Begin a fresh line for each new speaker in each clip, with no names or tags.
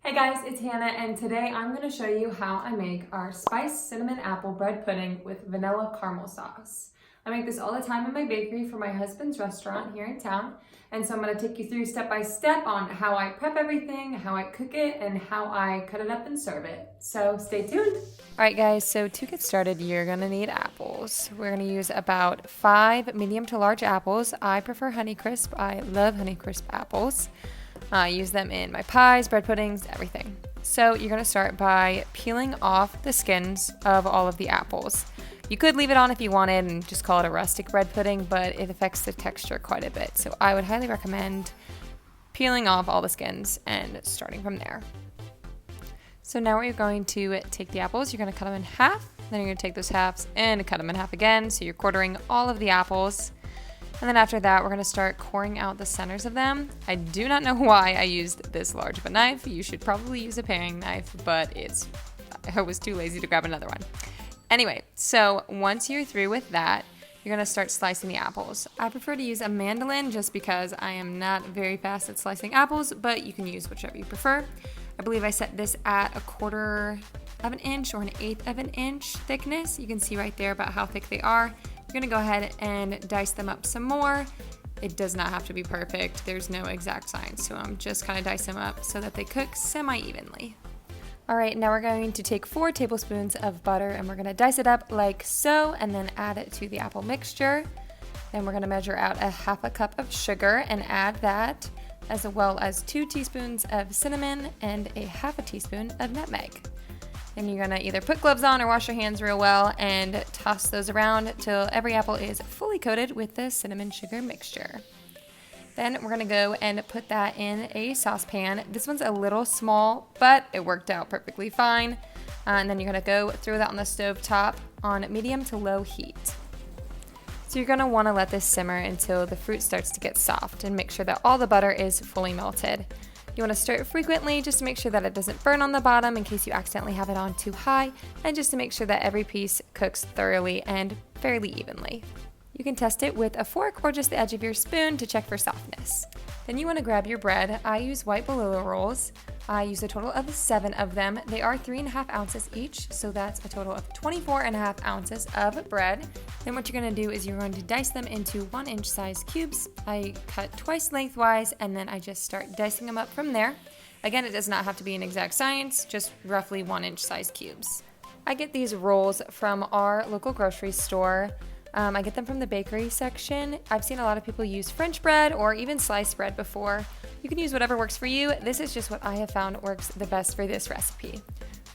Hey guys, it's Hannah and today I'm going to show you how I make our spiced cinnamon apple bread pudding with vanilla caramel sauce. I make this all the time in my bakery for my husband's restaurant here in town, and so I'm going to take you through step by step on how I prep everything, how I cook it, and how I cut it up and serve it. So stay tuned. Alright guys, so to get started you're going to need apples. We're going to use about 5 medium to large apples. I prefer Honeycrisp. I love Honeycrisp apples. I use them in my pies, bread puddings, everything. So you're going to start by peeling off the skins of all of the apples. You could leave it on if you wanted and just call it a rustic bread pudding, but it affects the texture quite a bit. So I would highly recommend peeling off all the skins and starting from there. So now you're going to take the apples, you're going to cut them in half, then you're going to take those halves and cut them in half again. So you're quartering all of the apples. And then after that, we're going to start coring out the centers of them. I do not know why I used this large of a knife. You should probably use a paring knife, but I was too lazy to grab another one. Anyway, so once you're through with that, you're going to start slicing the apples. I prefer to use a mandolin just because I am not very fast at slicing apples, but you can use whichever you prefer. I believe I set this at 1/4 of an inch or 1/8 of an inch thickness. You can see right there about how thick they are. You're gonna go ahead and dice them up some more. It does not have to be perfect. There's no exact science to them. Just kind of dice them up so that they cook semi-evenly. All right, now we're going to take 4 tablespoons of butter and we're gonna dice it up like so and then add it to the apple mixture. Then we're gonna measure out 1/2 cup of sugar and add that, as well as 2 teaspoons of cinnamon and 1/2 teaspoon of nutmeg. And you're gonna either put gloves on or wash your hands real well and toss those around till every apple is fully coated with the cinnamon sugar mixture. Then we're gonna go and put that in a saucepan. This one's a little small, but it worked out perfectly fine. And then you're gonna go throw that on the stove top on medium to low heat. So you're gonna wanna let this simmer until the fruit starts to get soft and make sure that all the butter is fully melted. You want to stir it frequently just to make sure that it doesn't burn on the bottom in case you accidentally have it on too high, and just to make sure that every piece cooks thoroughly and fairly evenly. You can test it with a fork or just the edge of your spoon to check for softness. Then you want to grab your bread. I use white bolillo rolls. I use a total of 7 of them. They are 3.5 ounces each, so that's a total of 24.5 ounces of bread. Then what you're going to do is you're going to dice them into 1-inch size cubes. I cut twice lengthwise and then I just start dicing them up from there. Again, it does not have to be an exact science, just roughly 1-inch size cubes. I get these rolls from our local grocery store. I get them from the bakery section. I've seen a lot of people use French bread or even sliced bread before. You can use whatever works for you. This is just what I have found works the best for this recipe.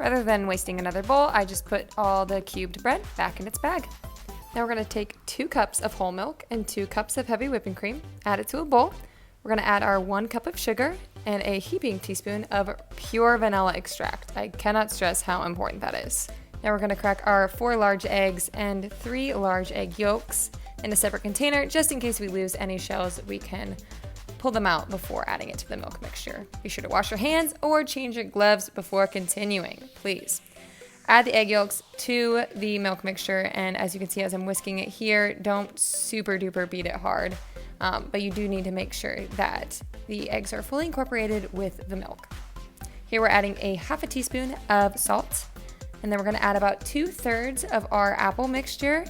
Rather than wasting another bowl, I just put all the cubed bread back in its bag. Now we're going to take 2 cups of whole milk and 2 cups of heavy whipping cream, add it to a bowl. We're going to add our 1 cup of sugar and a heaping teaspoon of pure vanilla extract. I cannot stress how important that is. Now we're going to crack our 4 large eggs and 3 large egg yolks in a separate container. Just in case we lose any shells, we can pull them out before adding it to the milk mixture. Be sure to wash your hands or change your gloves before continuing, please. Add the egg yolks to the milk mixture, and as you can see as I'm whisking it here, don't super duper beat it hard, but you do need to make sure that the eggs are fully incorporated with the milk. Here we're adding 1/2 teaspoon of salt. And then we're going to add about 2/3 of our apple mixture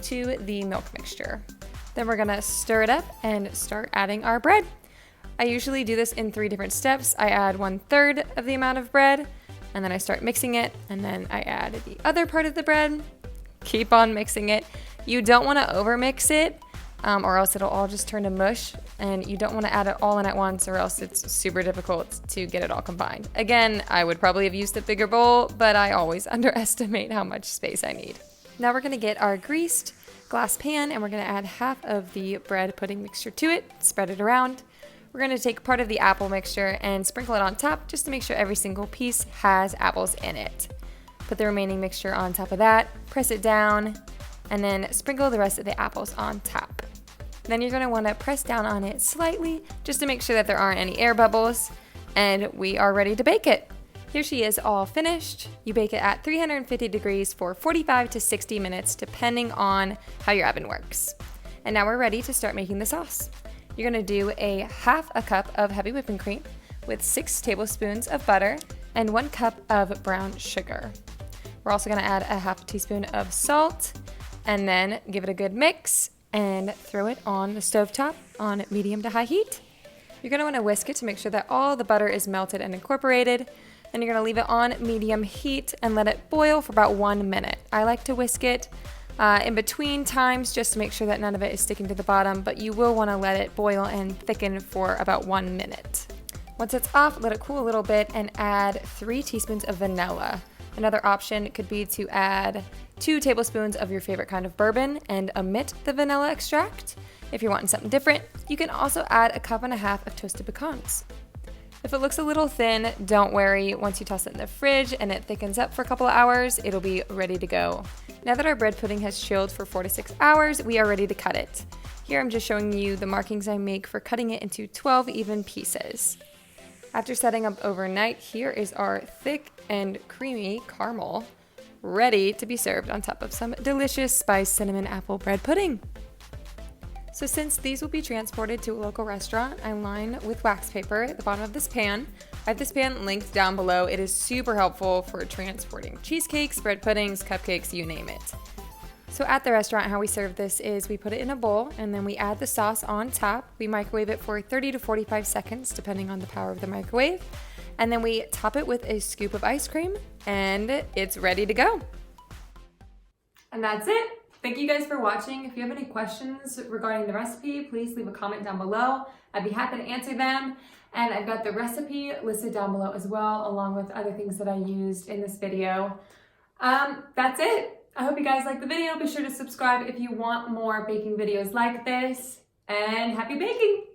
to the milk mixture. Then we're going to stir it up and start adding our bread. I usually do this in 3 different steps. I add 1/3 of the amount of bread, and then I start mixing it, and then I add the other part of the bread. Keep on mixing it. You don't want to overmix it, or else it'll all just turn to mush, and you don't want to add it all in at once or else it's super difficult to get it all combined. Again, I would probably have used a bigger bowl, but I always underestimate how much space I need. Now we're going to get our greased glass pan and we're going to add half of the bread pudding mixture to it, spread it around. We're going to take part of the apple mixture and sprinkle it on top just to make sure every single piece has apples in it. Put the remaining mixture on top of that, press it down, and then sprinkle the rest of the apples on top. Then you're going to want to press down on it slightly just to make sure that there aren't any air bubbles, and we are ready to bake it. Here she is all finished. You bake it at 350 degrees for 45 to 60 minutes depending on how your oven works. And now we're ready to start making the sauce. You're going to do 1/2 cup of heavy whipping cream, with 6 tablespoons of butter and 1 cup of brown sugar. We're also going to add a half teaspoon of salt and then give it a good mix and throw it on the stovetop on medium to high heat. You're going to want to whisk it to make sure that all the butter is melted and incorporated. Then you're going to leave it on medium heat and let it boil for about 1 minute. I like to whisk it in between times just to make sure that none of it is sticking to the bottom, but you will want to let it boil and thicken for about 1 minute. Once it's off, let it cool a little bit and add 3 teaspoons of vanilla. Another option could be to add 2 tablespoons of your favorite kind of bourbon and omit the vanilla extract. If you're wanting something different, you can also add a cup and a half of toasted pecans. If it looks a little thin, don't worry. Once you toss it in the fridge and it thickens up for a couple of hours, it'll be ready to go. Now that our bread pudding has chilled for 4 to 6 hours, we are ready to cut it. Here I'm just showing you the markings I make for cutting it into 12 even pieces. After setting up overnight, here is our thick and creamy caramel, ready to be served on top of some delicious spiced cinnamon apple bread pudding. So since these will be transported to a local restaurant, I line with wax paper at the bottom of this pan. I have this pan linked down below. It is super helpful for transporting cheesecakes, bread puddings, cupcakes, you name it. So at the restaurant, how we serve this is we put it in a bowl and then we add the sauce on top. We microwave it for 30 to 45 seconds, depending on the power of the microwave. And then we top it with a scoop of ice cream and it's ready to go. And that's it. Thank you guys for watching. If you have any questions regarding the recipe, please leave a comment down below. I'd be happy to answer them. And I've got the recipe listed down below as well, along with other things that I used in this video. That's it. I hope you guys liked the video. Be sure to subscribe if you want more baking videos like this. And happy baking!